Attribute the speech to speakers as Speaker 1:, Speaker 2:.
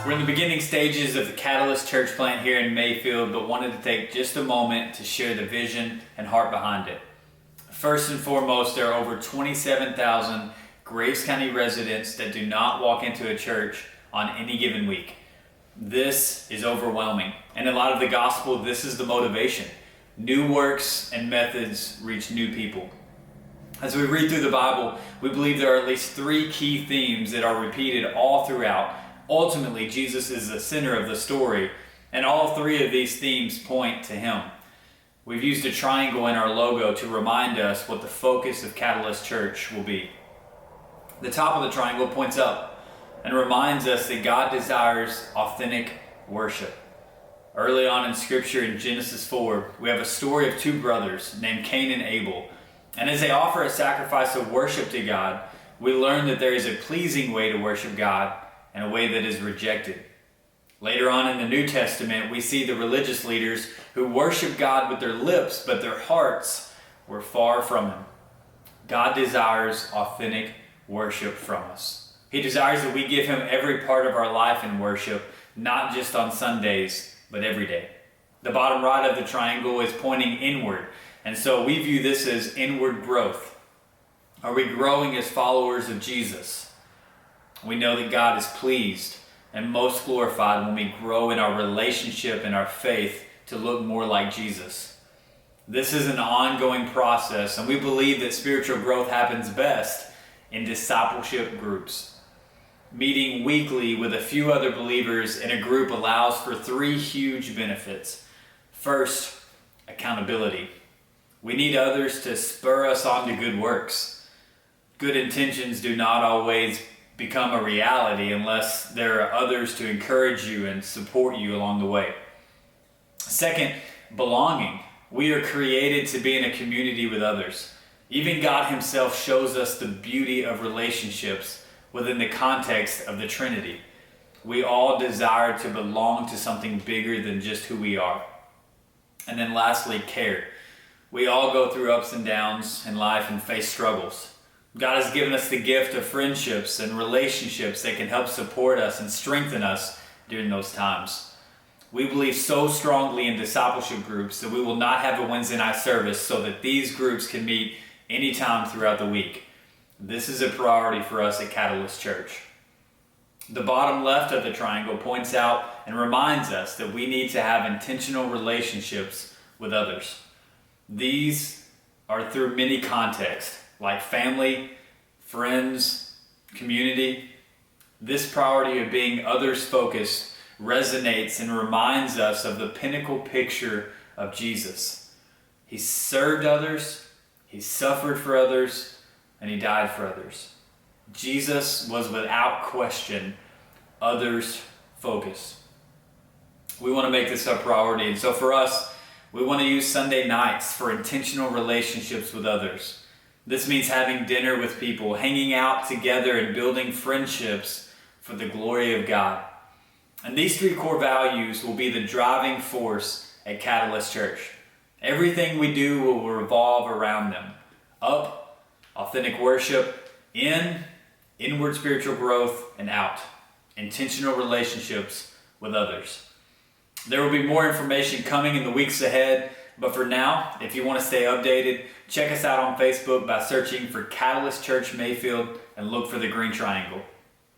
Speaker 1: We're in the beginning stages of the Catalyst Church plant here in Mayfield, but wanted to take just a moment to share the vision and heart behind it. First and foremost, there are over 27,000 Graves County residents that do not walk into a church on any given week. This is overwhelming, and in light of the gospel, this is the motivation. New works and methods reach new people. As we read through the Bible, we believe there are at least three key themes that are repeated all throughout. Ultimately, Jesus is the center of the story, and all three of these themes point to Him. We've used a triangle in our logo to remind us what the focus of Catalyst Church will be. The top of the triangle points up and reminds us that God desires authentic worship. Early on in Scripture in Genesis 4, we have a story of two brothers named Cain and Abel. And as they offer a sacrifice of worship to God, we learn that there is a pleasing way to worship God and a way that is rejected. Later on in the New Testament, we see the religious leaders who worship God with their lips, but their hearts were far from Him. God desires authentic worship from us. He desires that we give Him every part of our life in worship, not just on Sundays, but every day. The bottom right of the triangle is pointing inward, and so we view this as inward growth. Are we growing as followers of Jesus? We know that God is pleased and most glorified when we grow in our relationship and our faith to look more like Jesus. This is an ongoing process, and we believe that spiritual growth happens best in discipleship groups. Meeting weekly with a few other believers in a group allows for three huge benefits. First, accountability. We need others to spur us on to good works. Good intentions do not always become a reality unless there are others to encourage you and support you along the way. Second, belonging. We are created to be in a community with others. Even God Himself shows us the beauty of relationships within the context of the Trinity. We all desire to belong to something bigger than just who we are. And then lastly, care. We all go through ups and downs in life and face struggles. God has given us the gift of friendships and relationships that can help support us and strengthen us during those times. We believe so strongly in discipleship groups that we will not have a Wednesday night service so that these groups can meet anytime throughout the week. This is a priority for us at Catalyst Church. The bottom left of the triangle points out and reminds us that we need to have intentional relationships with others. These are through many contexts, like family, friends, community. This priority of being others-focused resonates and reminds us of the pinnacle picture of Jesus. He served others, He suffered for others, and He died for others. Jesus was without question others-focused. We want to make this our priority, and so for us, we want to use Sunday nights for intentional relationships with others. This means having dinner with people, hanging out together, and building friendships for the glory of God. And these three core values will be the driving force at Catalyst Church. Everything we do will revolve around them. Up, authentic worship. In, inward spiritual growth. And out, intentional relationships with others. There will be more information coming in the weeks ahead. But for now, if you want to stay updated, check us out on Facebook by searching for Catalyst Church Mayfield and look for the green triangle.